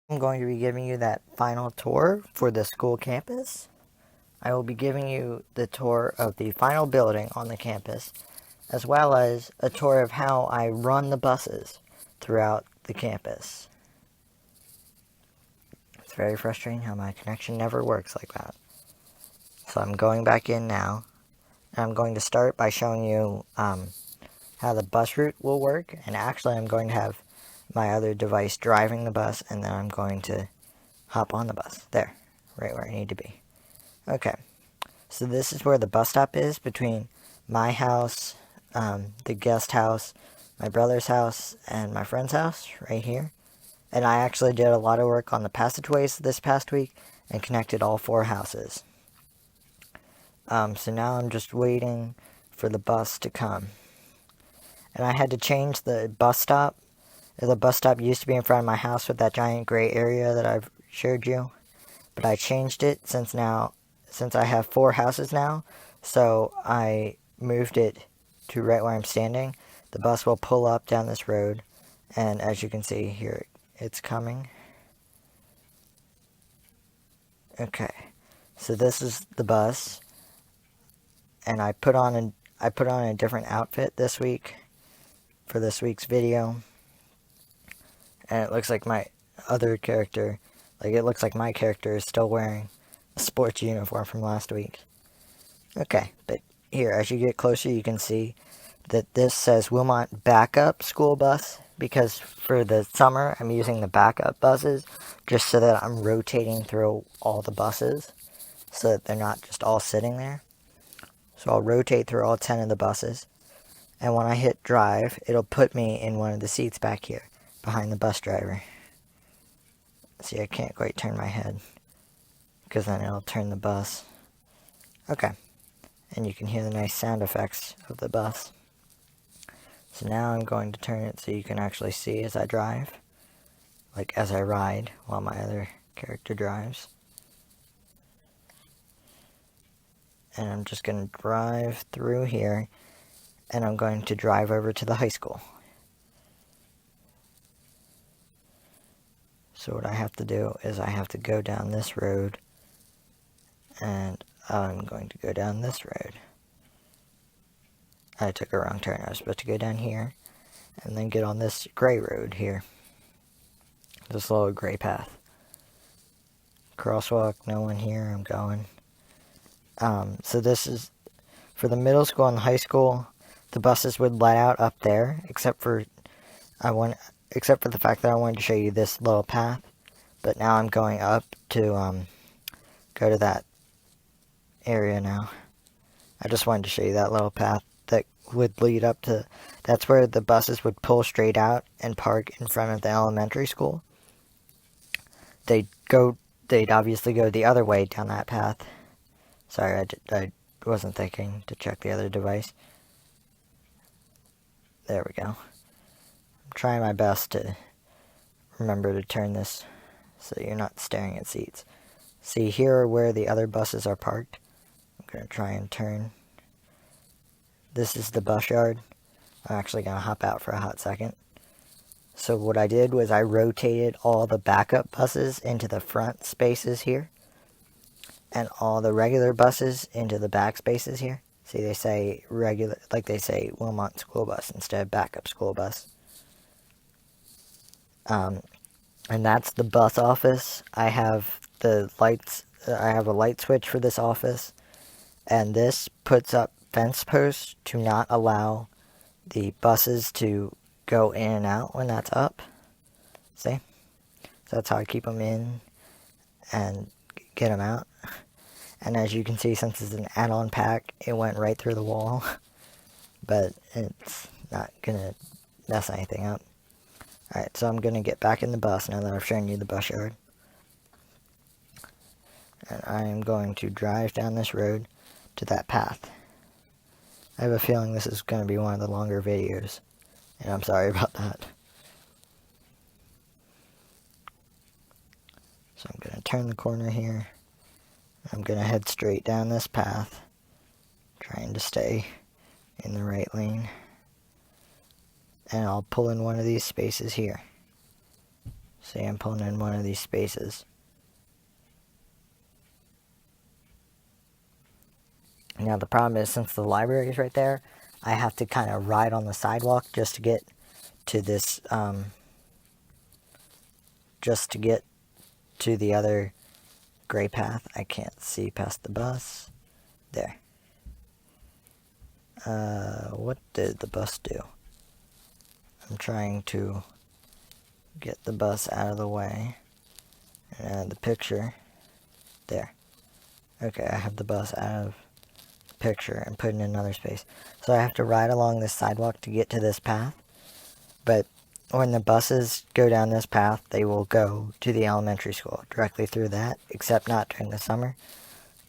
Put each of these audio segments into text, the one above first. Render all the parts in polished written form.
I'm going to be giving you that final tour for the school campus. I will be giving you the tour of the final building on the campus, as well as a tour of how I run the buses throughout the campus. It's very frustrating how my connection never works like that. So I'm going back in now, and I'm going to start by showing you how the bus route will work, and actually I'm going to have my other device driving the bus, and then I'm going to hop on the bus. There, right where I need to be. Okay, so this is where the bus stop is between my house, the guest house, my brother's house, and my friend's house, right here. And I actually did a lot of work on the passageways this past week and connected all 4 houses. So now I'm just waiting for the bus to come. And I had to change the bus stop. The bus stop used to be in front of my house with that giant gray area that I've showed you. But I changed it since I have 4 houses now. So I moved it to right where I'm standing. The bus will pull up down this road. And as you can see here, it's coming. Okay. So this is the bus. And I put on a different outfit this week for this week's video. And it looks like my other character, it looks like my character is still wearing a sports uniform from last week. Okay, but here, as you get closer, you can see that this says Wilmot Backup School Bus, because for the summer, I'm using the backup buses, just so that I'm rotating through all the buses, so that they're not just all sitting there. So I'll rotate through all 10 of the buses, and when I hit drive, it'll put me in one of the seats back here, behind the bus driver. See, I can't quite turn my head, because then it'll turn the bus. Okay, and you can hear the nice sound effects of the bus. So now I'm going to turn it so you can actually see as I drive, as I ride while my other character drives. And I'm just going to drive through here, and I'm going to drive over to the high school. So what I have to do is I have to go down this road, and I'm going to go down this road. I took a wrong turn. I was supposed to go down here, and then get on this gray road here. This little gray path. Crosswalk, no one here, I'm going. So this is, for the middle school and the high school, the buses would let out up there, except for the fact that I wanted to show you this little path. But now I'm going up to go to that area now. I just wanted to show you that little path that would lead up to, that's where the buses would pull straight out and park in front of the elementary school. They'd obviously go the other way down that path. Sorry, I wasn't thinking to check the other device. There we go. I'm trying my best to remember to turn this so you're not staring at seats. See, here are where the other buses are parked. I'm going to try and turn. This is the bus yard. I'm actually going to hop out for a hot second. So what I did was I rotated all the backup buses into the front spaces here, and all the regular buses into the back spaces here. See, they say regular, they say Wilmot School Bus instead of backup school bus. And that's the bus office. I have the lights. I have a light switch for this office, and this puts up fence posts to not allow the buses to go in and out when that's up. See? So that's how I keep them in and get them out. And as you can see, since it's an add-on pack, it went right through the wall. But it's not going to mess anything up. Alright, so I'm going to get back in the bus now that I've shown you the bus yard. And I am going to drive down this road to that path. I have a feeling this is going to be one of the longer videos, and I'm sorry about that. So I'm going to turn the corner here. I'm going to head straight down this path, trying to stay in the right lane. And I'll pull in one of these spaces here. See, I'm pulling in one of these spaces. Now the problem is, since the library is right there, I have to kind of ride on the sidewalk just to get to this, just to get to the other gray path. I can't see past the bus. There. What did the bus do? I'm trying to get the bus out of the way and out of the picture. There. Okay, I have the bus out of the picture and put in another space. So I have to ride along this sidewalk to get to this path. But when the buses go down this path, they will go to the elementary school directly through that, except not during the summer,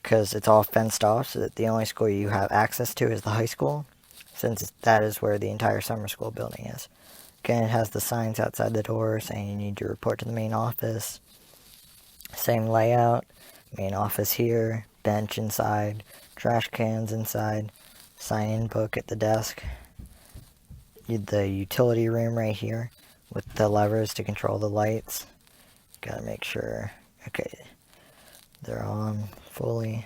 because it's all fenced off, so that the only school you have access to is the high school, since that is where the entire summer school building is. Again, it has the signs outside the door saying you need to report to the main office. Same layout, main office here, bench inside, trash cans inside, sign-in book at the desk. The utility room right here with the levers to control the lights. Gotta make sure, okay, they're on fully.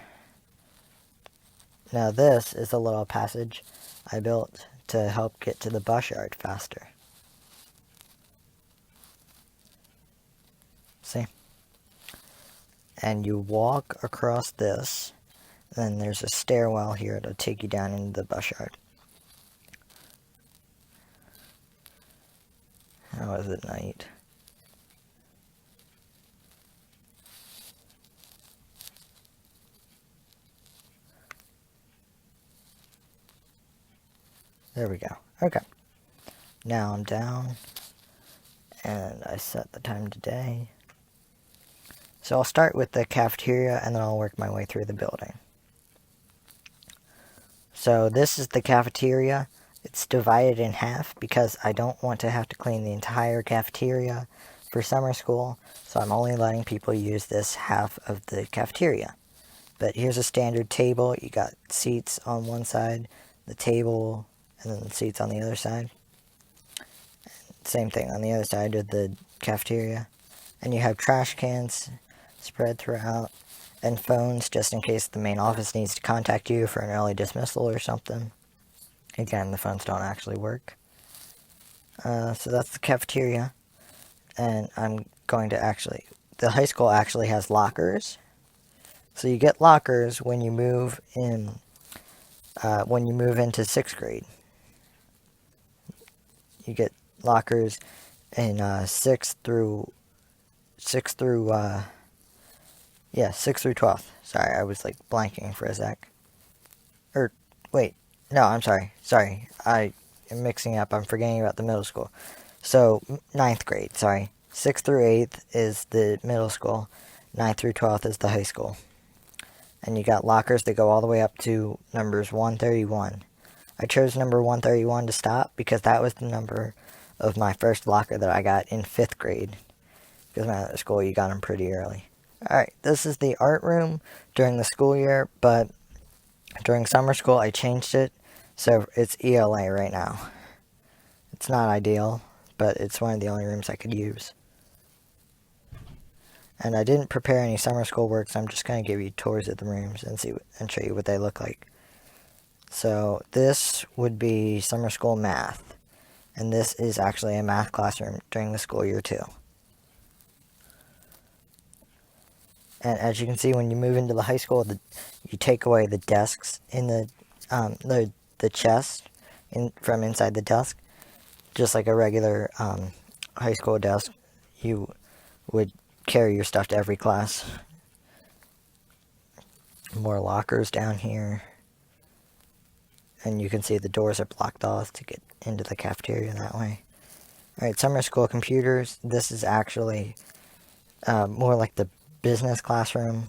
Now this is a little passage I built to help get to the bus yard faster. See? And you walk across this, then there's a stairwell here to take you down into the bus yard. How is it night? There we go. Okay. Now I'm down, and I set the time today. So I'll start with the cafeteria, and then I'll work my way through the building. So this is the cafeteria. It's divided in half because I don't want to have to clean the entire cafeteria for summer school, so I'm only letting people use this half of the cafeteria. But here's a standard table. You got seats on one side, the table, and then the seats on the other side. Same thing on the other side of the cafeteria. And you have trash cans spread throughout, and phones just in case the main office needs to contact you for an early dismissal or something. Again, the phones don't actually work. So that's the cafeteria. And I'm going to actually... The high school actually has lockers. So you get lockers when you move in... when you move into 6th grade. You get lockers in 6th through 12th. Sorry, I was like blanking for a sec. Or, wait. No, I'm sorry. Sorry. I am mixing up. I'm forgetting about the middle school. So, 9th grade, sorry. 6th through 8th is the middle school. 9th through 12th is the high school. And you got lockers that go all the way up to numbers 131. I chose number 131 to stop because that was the number of my first locker that I got in 5th grade. Because when I was at school, you got them pretty early. Alright, this is the art room during the school year, but during summer school I changed it, so it's ELA right now. It's not ideal, but it's one of the only rooms I could use. And I didn't prepare any summer school work, so I'm just going to give you tours of the rooms and show you what they look like. So this would be summer school math, and this is actually a math classroom during the school year too. And as you can see, when you move into the high school, you take away the desks in the chest from inside the desk, just like a regular high school desk. You would carry your stuff to every class. More lockers down here, and you can see the doors are blocked off to get into the cafeteria that way. All right, summer school computers. This is actually more like the business classroom,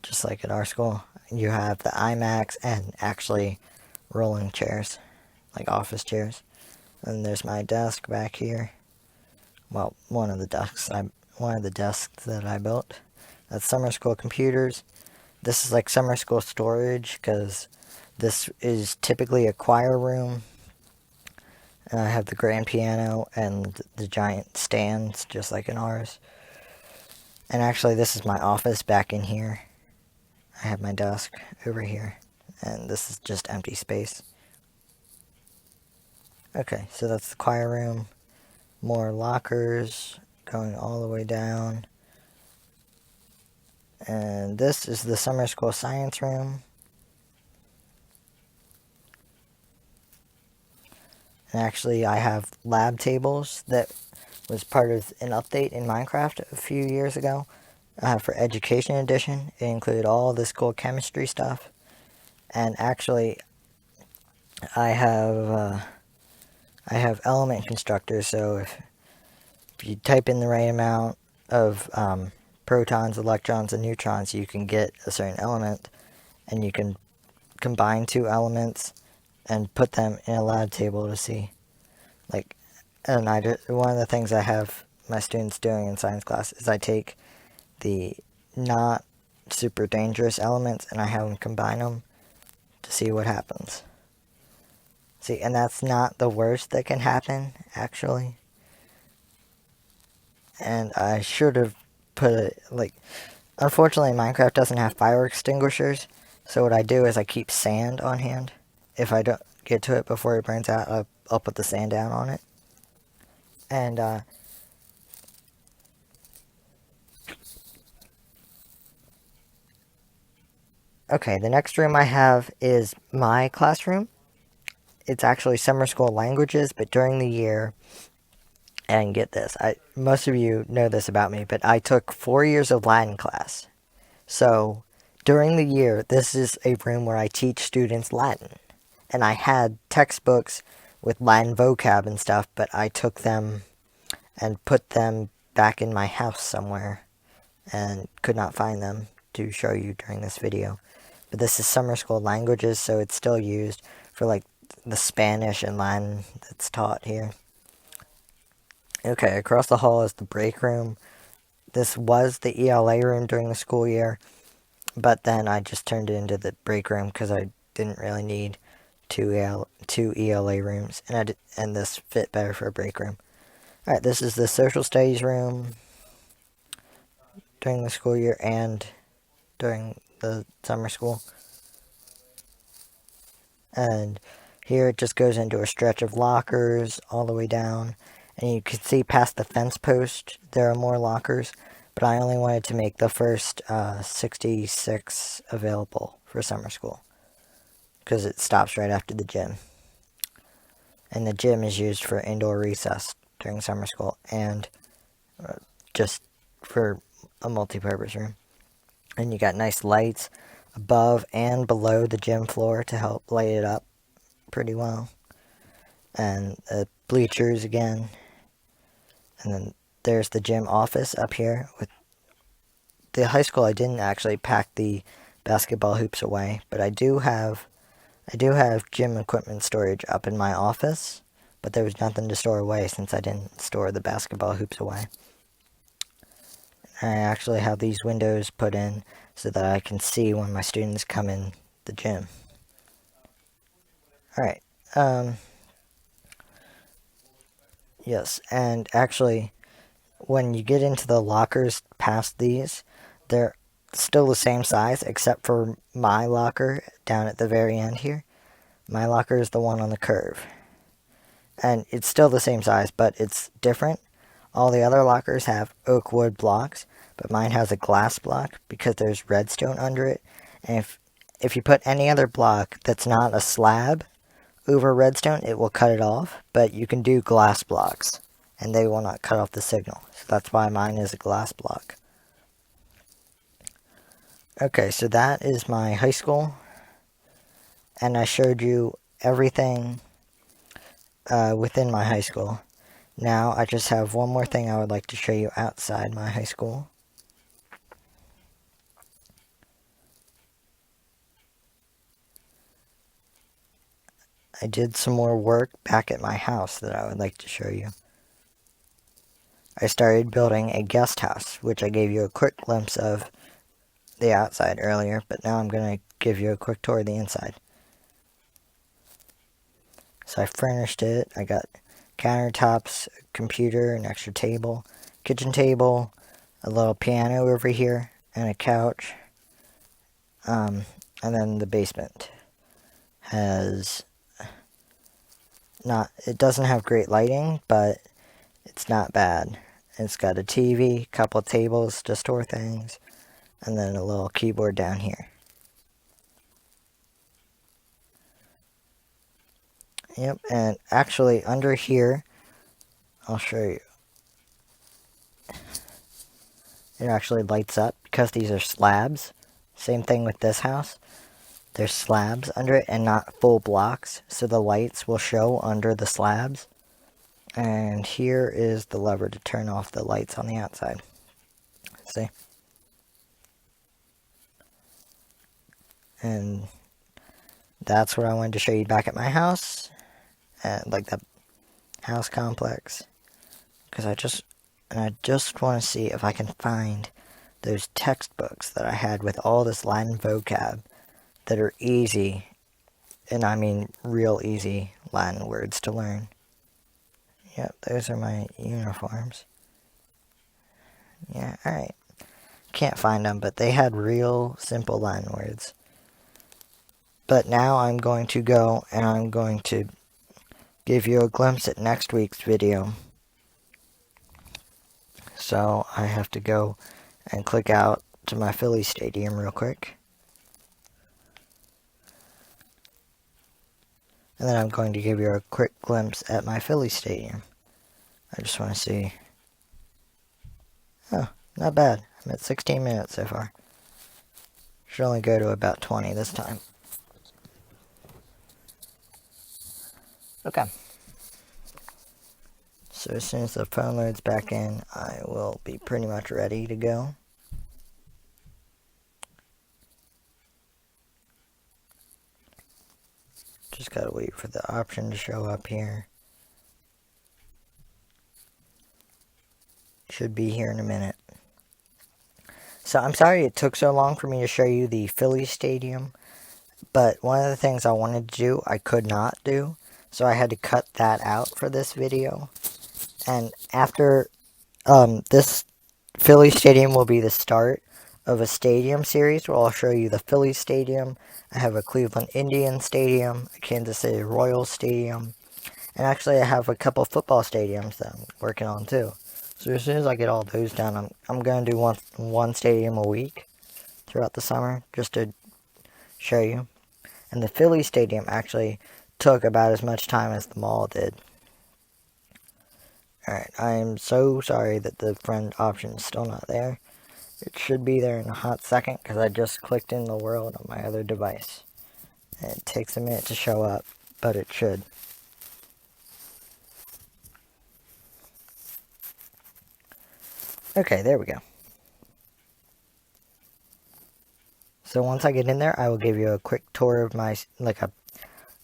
just like at our school. You have the iMacs and actually rolling chairs, like office chairs. And there's my desk back here. Well, one of the desks that I built. That's summer school computers. This is like summer school storage because this is typically a choir room. I have the grand piano and the giant stands, just like in ours. And actually, this is my office back in here. I have my desk over here. And this is just empty space. Okay, so that's the choir room. More lockers going all the way down. And this is the summer school science room. And actually, I have lab tables that was part of an update in Minecraft a few years ago. For Education Edition, it included all this cool chemistry stuff. And actually, I have element constructors, so if you type in the right amount of protons, electrons, and neutrons, you can get a certain element, and you can combine two elements and put them in a lab table to see. Like, and one of the things I have my students doing in science class is I take the not super dangerous elements and I have them combine them to see what happens. See, and that's not the worst that can happen, actually. And I should have put it, like, unfortunately Minecraft doesn't have fire extinguishers, so what I do is I keep sand on hand. If I don't get to it before it burns out, I'll put the sand down on it. And, okay, the next room I have is my classroom. It's actually summer school languages, but during the year, and get this, most of you know this about me, but I took 4 years of Latin class. So during the year, this is a room where I teach students Latin. And I had textbooks with Latin vocab and stuff, but I took them and put them back in my house somewhere and could not find them to show you during this video. But this is summer school languages, so it's still used for like the Spanish and Latin that's taught here. Okay, across the hall is the break room. This was the ELA room during the school year, but then I just turned it into the break room because I didn't really need two ELA rooms, and this fit better for a break room. Alright, this is the social studies room during the school year and during the summer school. And here it just goes into a stretch of lockers all the way down. And you can see past the fence post, there are more lockers. But I only wanted to make the first 66 available for summer school, because it stops right after the gym. And the gym is used for indoor recess during summer school and just for a multi-purpose room. And you got nice lights above and below the gym floor to help light it up pretty well. And bleachers again. And then there's the gym office up here. With the high school, I didn't actually pack the basketball hoops away, but I do have gym equipment storage up in my office, but there was nothing to store away since I didn't store the basketball hoops away. I actually have these windows put in so that I can see when my students come in the gym. Alright, yes, and actually, when you get into the lockers past these, they're still the same size, except for my locker down at the very end here. My locker is the one on the curve. And it's still the same size, but it's different. All the other lockers have oak wood blocks, but mine has a glass block because there's redstone under it. And if you put any other block that's not a slab over redstone, it will cut it off. But you can do glass blocks, and they will not cut off the signal. So that's why mine is a glass block. Okay, so that is my high school. And I showed you everything within my high school. Now I just have one more thing I would like to show you outside my high school. I did some more work back at my house that I would like to show you. I started building a guest house, which I gave you a quick glimpse of the outside earlier, but now I'm going to give you a quick tour of the inside. So I furnished it. I got countertops, a computer, an extra table, kitchen table, a little piano over here, and a couch. And then the basement has it doesn't have great lighting, but it's not bad. It's got a TV, couple tables to store things, and then a little keyboard down here. Yep, and actually under here, I'll show you. It actually lights up because these are slabs. Same thing with this house. There's slabs under it and not full blocks, so the lights will show under the slabs. And here is the lever to turn off the lights on the outside. See? And that's what I wanted to show you back at my house. Like that house complex. Because I just want to see if I can find those textbooks that I had with all this Latin vocab that are easy, and I mean real easy Latin words to learn. Yep, those are my uniforms. Yeah, alright. Can't find them, but they had real simple Latin words. But now I'm going to go and I'm going to give you a glimpse at next week's video. So I have to go and click out to my Phillies Stadium real quick. And then I'm going to give you a quick glimpse at my Phillies Stadium. I just want to see. Oh, not bad. I'm at 16 minutes so far. Should only go to about 20 this time. Okay. So as soon as the phone loads back in, I will be pretty much ready to go. Just gotta wait for the option to show up here. Should be here in a minute. So I'm sorry it took so long for me to show you the Phillies Stadium, but one of the things I wanted to do, I could not do, so I had to cut that out for this video. And after this Phillies Stadium will be the start of a stadium series where I'll show you the Phillies Stadium. I have a Cleveland Indians Stadium, a Kansas City Royals Stadium, and actually I have a couple football stadiums that I'm working on too. So as soon as I get all those done, I'm going to do one stadium a week throughout the summer just to show you. And the Phillies Stadium actually took about as much time as the mall did. Alright, I am so sorry that the friend option is still not there. It should be there in a hot second because I just clicked in the world on my other device. And it takes a minute to show up, but it should. Okay, there we go. So once I get in there, I will give you a quick tour of my, like a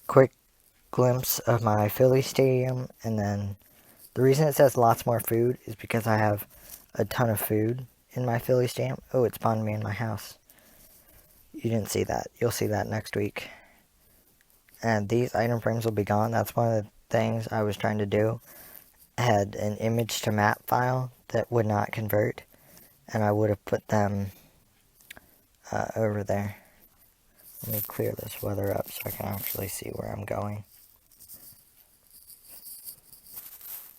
quick glimpse of my Philly Stadium, and then the reason it says lots more food is because I have a ton of food in my Philly Stadium. Oh, it spawned me in my house. You didn't see that. You'll see that next week. And these item frames will be gone. That's one of the things I was trying to do. I had an image to map file that would not convert, and I would have put them over there. Let me clear this weather up so I can actually see where I'm going.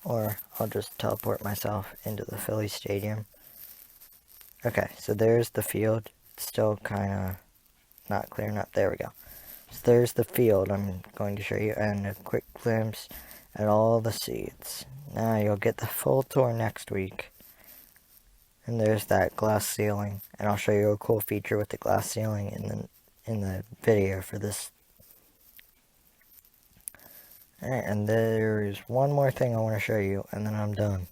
Or I'll just teleport myself into the Philly Stadium. Okay, so there's the field. It's still kind of not clearing up. There we go. So there's the field I'm going to show you, and a quick glimpse at all the seats. Now you'll get the full tour next week. And there's that glass ceiling, and I'll show you a cool feature with the glass ceiling in the video for this. Alright, and there's one more thing I want to show you, and then I'm done.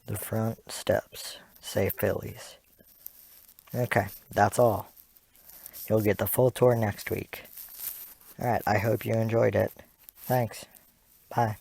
The front steps say Phillies. Okay, that's all. You'll get the full tour next week. Alright, I hope you enjoyed it. Thanks. Bye.